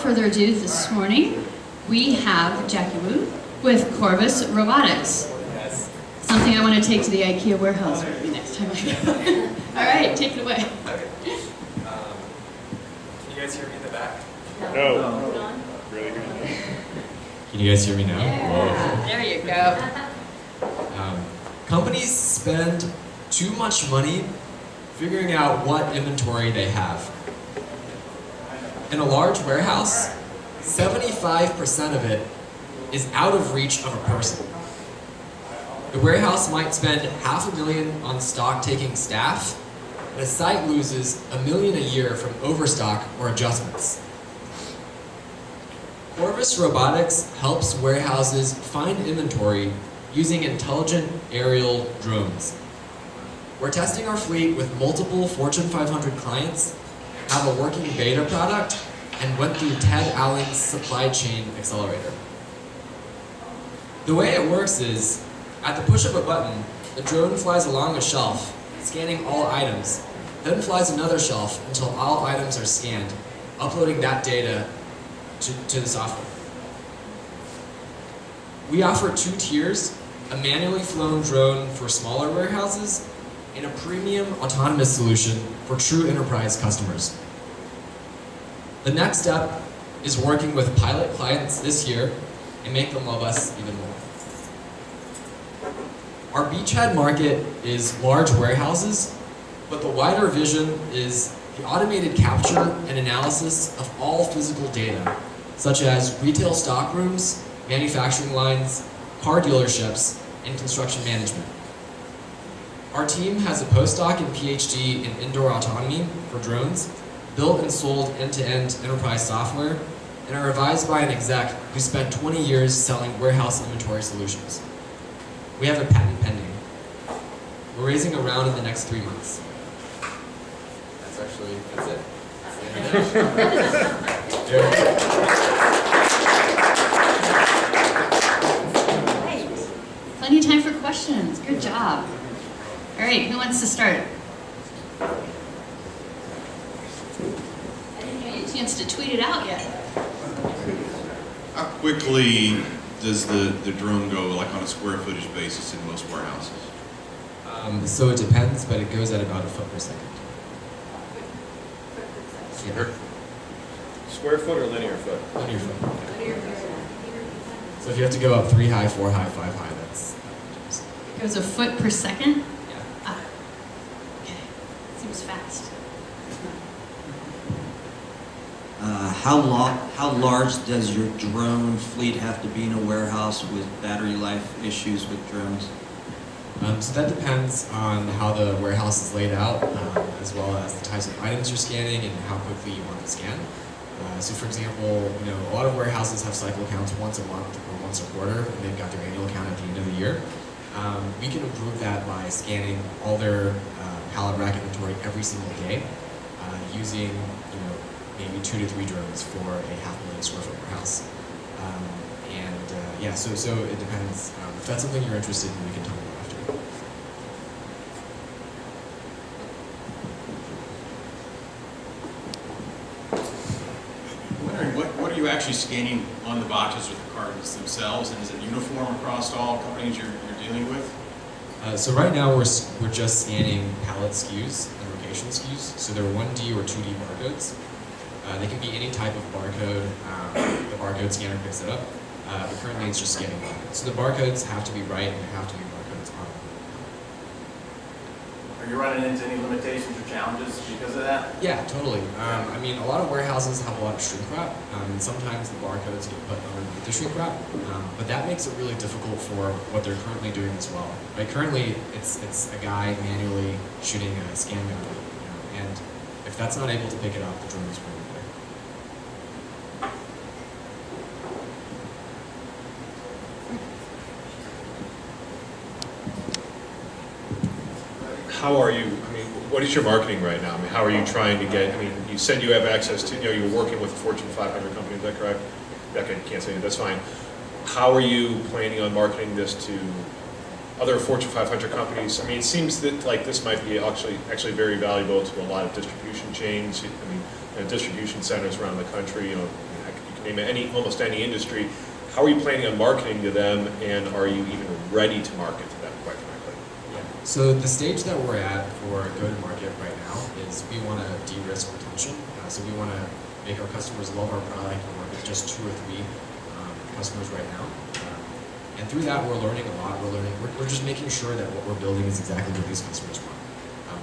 further ado this morning, we have Jackie Wu with Corvus Robotics. Yes. Something I want to take to the IKEA warehouse with me next time I go. All right, take it away. Okay. Can you guys hear me in the back? No. Really good. Can you guys hear me now? Yeah, there you go. Companies spend too much money figuring out what inventory they have. In a large warehouse, 75% of it is out of reach of a person. The warehouse might spend $500,000 on stock-taking staff, and a site loses $1 million a year from overstock or adjustments. Corvus Robotics helps warehouses find inventory using intelligent aerial drones. We're testing our fleet with multiple Fortune 500 clients, have a working beta product, and went through Ted Allen's supply chain accelerator. The way it works is, at the push of a button, the drone flies along a shelf, scanning all items, then flies another shelf until all items are scanned, uploading that data to the software. We offer 2 tiers, a manually flown drone for smaller warehouses, and a premium autonomous solution for true enterprise customers. The next step is working with pilot clients this year and make them love us even more. Our beachhead market is large warehouses, but the wider vision is the automated capture and analysis of all physical data, such as retail stockrooms, manufacturing lines, car dealerships, and construction management. Our team has a postdoc and PhD in indoor autonomy for drones, built and sold end-to-end enterprise software, and are advised by an exec who spent 20 years selling warehouse inventory solutions. We have a patent pending. We're raising a round in the next 3 months. That's it. Plenty of time for questions. Good job. All right, who wants to start? I didn't give you a chance to tweet it out yet. How quickly does the drone go, like on a square footage basis in most warehouses? So it depends, but it goes at about a foot per second. Square foot or linear foot? Linear foot. So if you have to go up 3 high, 4 high, 5 high, that's It goes a foot per second? yeah. Ah, okay. Seems fast. How large does your drone fleet have to be in a warehouse with battery life issues with drones? So that depends on how the warehouse is laid out, as well as the types of items you're scanning and how quickly you want to scan. So for example, a lot of warehouses have cycle counts once a month or once a quarter, and they've got their annual count at the end of the year. We can improve that by scanning all their pallet rack inventory every single day, using maybe 2 to 3 drones for a 500,000 square foot warehouse. Yeah, so it depends. If that's something you're interested in, we can talk about after. I'm wondering, what are you actually scanning on the boxes or the cartons themselves, and is it uniform across all companies you're dealing with? So right now we're just scanning pallet SKUs and location SKUs. So they're 1D or 2D barcodes. They can be any type of barcode. The barcode scanner picks it up. But currently it's just scanning barcodes. So the barcodes have to be right and they have to be barcodes on them. Are you running into any limitations or challenges because of that? Yeah, totally. I mean, a lot of warehouses have a lot of shrink wrap, and sometimes the barcodes get put underneath the shrink wrap, but that makes it really difficult for what they're currently doing as well. Right? Currently, it's a guy manually shooting a scan gun, and if that's not able to pick it up, the drone is really there. How are you, what is your marketing right now? How are you trying to get, you said you have access to, you're working with a Fortune 500 company, is that correct? Okay, can't say that, that's fine. How are you planning on marketing this to other Fortune 500 companies? It seems that this might be actually very valuable to a lot of distribution chains. Distribution centers around the country. name almost any industry. How are you planning on marketing to them, and are you even ready to market to them, quite frankly? So the stage that we're at for go-to-market right now is we want to de-risk retention. So we want to make our customers love our product and work with just 2 or 3 customers right now. And through that, we're learning a lot. We're just making sure that what we're building is exactly what these customers want.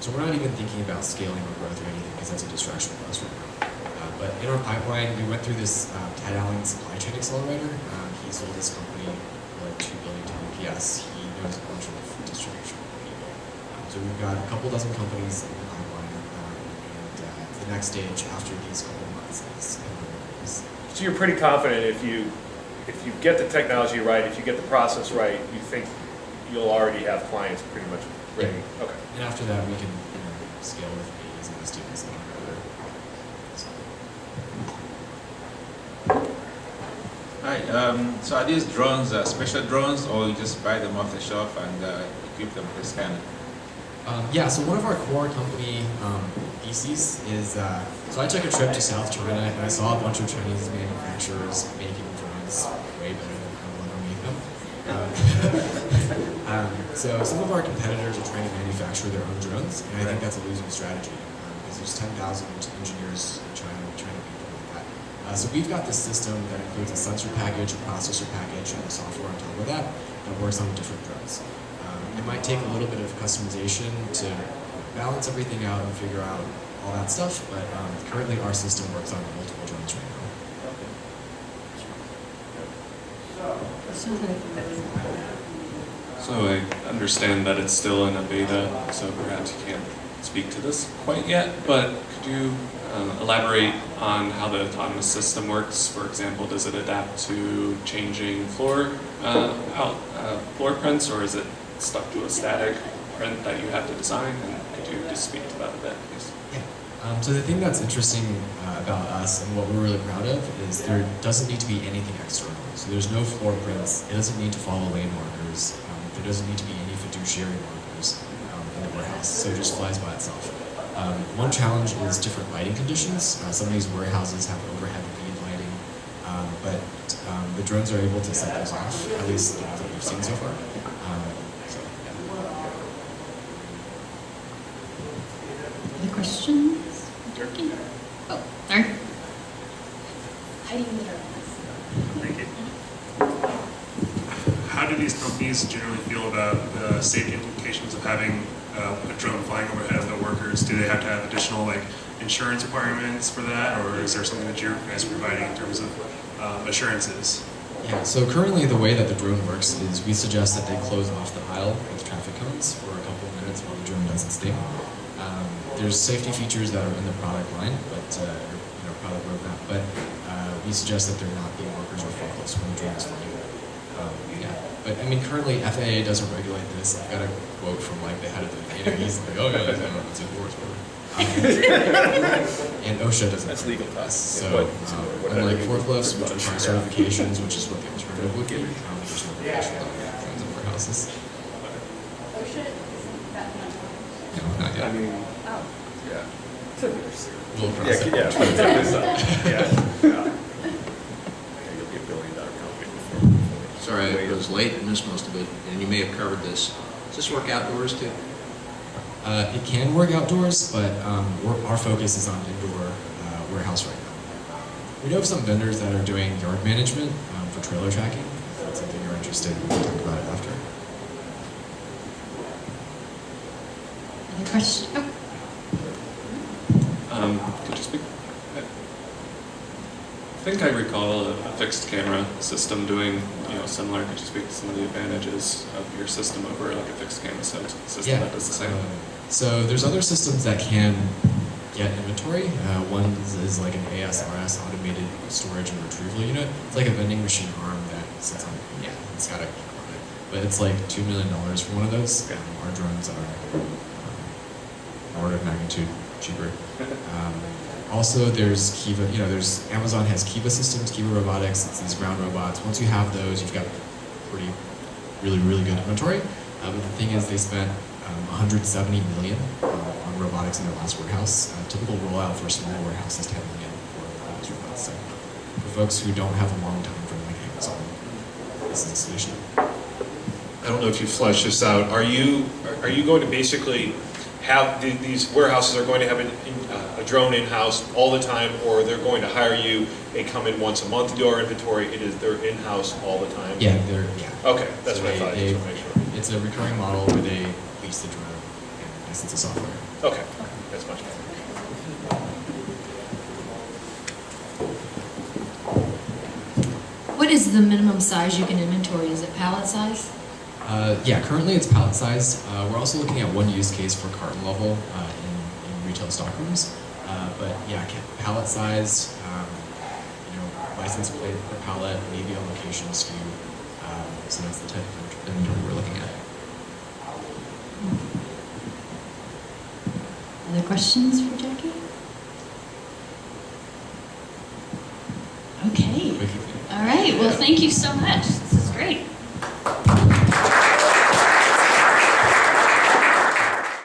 So we're not even thinking about scaling or growth or anything because that's a distraction for us right now. But in our pipeline, we went through this Ted Allen supply chain accelerator. He sold his company for like $2 billion to UPS. He knows a bunch of distribution people. So we've got a couple dozen companies in the pipeline, and the next stage after these couple months is So you're pretty confident if you get the technology right, if you get the process right, you think you'll already have clients pretty much ready? Yeah. Okay. And after that, we can scale with A's and students and other. Hi, so are these drones special drones, or you just buy them off the shelf and equip them with a scanner? Yeah, so one of our core company theses is, so I took a trip to South China and I saw a bunch of Chinese manufacturers making drones way better than I will ever make them. So some of our competitors are trying to manufacture their own drones, and I think that's a losing strategy because there's 10,000 engineers in China trying to make them like that. So we've got this system that includes a sensor package, a processor package, and a software on top of that that works on different drones. It might take a little bit of customization to balance everything out and figure out all that stuff, but currently our system works on multiple drones right now. So I understand that it's still in a beta, so perhaps you can't speak to this quite yet, but could you elaborate on how the autonomous system works? For example, does it adapt to changing floor prints, or is it stuck to a static print that you have to design? And could you just speak to that a bit, please? Yeah. So the thing that's interesting about us and what we're really proud of is there doesn't need to be anything external. So there's no floor prints. It doesn't need to follow lane markers. There doesn't need to be any fiduciary markers in the warehouse. So it just flies by itself. One challenge is different lighting conditions. Some of these warehouses have overhead lead lighting, but the drones are able to set those off, at least the ones that we've seen so far. Other questions? Turkey? Oh, sorry. Heidi Mitter. Thank you. How do these companies generally feel about the safety implications of having a drone flying overhead of their workers? Do they have to have additional insurance requirements for that, or is there something that you guys are providing in terms of assurances? Yeah, so currently the way that the drone works is we suggest that they close off the aisle with traffic cones for a couple of minutes while the drone does its thing. There's safety features that are in the product line, but product roadmap, but we suggest that they're not being workers or forklifts when the drone is flying. But I mean, currently FAA doesn't regulate this. I've got a quote from the head of the data. He's like, "Oh yeah, it's enforced." And OSHA doesn't. That's legal to us. So unlike forklifts, which require certifications, which is what the alternative would be, there's no regulation on drones in warehouses. OSHA isn't that much. No, not yet. I mean, Oh. yeah. We'll cross it. Yeah. You'll be $1 billion company before. Sorry, I was late and missed most of it, and you may have covered this. Does this work outdoors too? It can work outdoors, but our focus is on indoor warehouse right now. We know of some vendors that are doing yard management for trailer tracking. If that's something you're interested in, we can talk about it after. Other question? Oh. Could you speak? I think I recall a fixed camera system doing similar. Could you speak to some of the advantages of your system over a fixed camera system that does the same? So there's other systems that can get inventory. One is like an ASRS, automated storage and retrieval unit. It's like a vending machine arm that sits on. It's got a camera on it, but it's like $2 million for one of those. Our drones are order of magnitude cheaper. Also, there's Kiva. There's Amazon has Kiva systems, Kiva Robotics. It's these ground robots. Once you have those, you've got really good inventory. But the thing is, they spent $170 million on robotics in their last warehouse. Typical rollout for a small warehouse is $10 million for those robots. So folks who don't have a long time frame like Amazon. This is a solution. I don't know if you fleshed this out. Are you going to basically have these warehouses are going to have a drone in-house all the time, or they're going to hire you? They come in once a month to do our inventory. They're in-house all the time. Yeah. Okay, that's So what I thought. Just want to make sure. It's a recurring model where they lease the drone and license the software. Okay, that's much better. What is the minimum size you can inventory? Is it pallet size? Yeah, currently it's pallet size. We're also looking at one use case for carton level in retail stockrooms. But yeah, pallet size, license plate per pallet, maybe a location SKU. So that's the type of inventory we're looking at. Other questions for Jackie? Okay. All right. Well, thank you so much.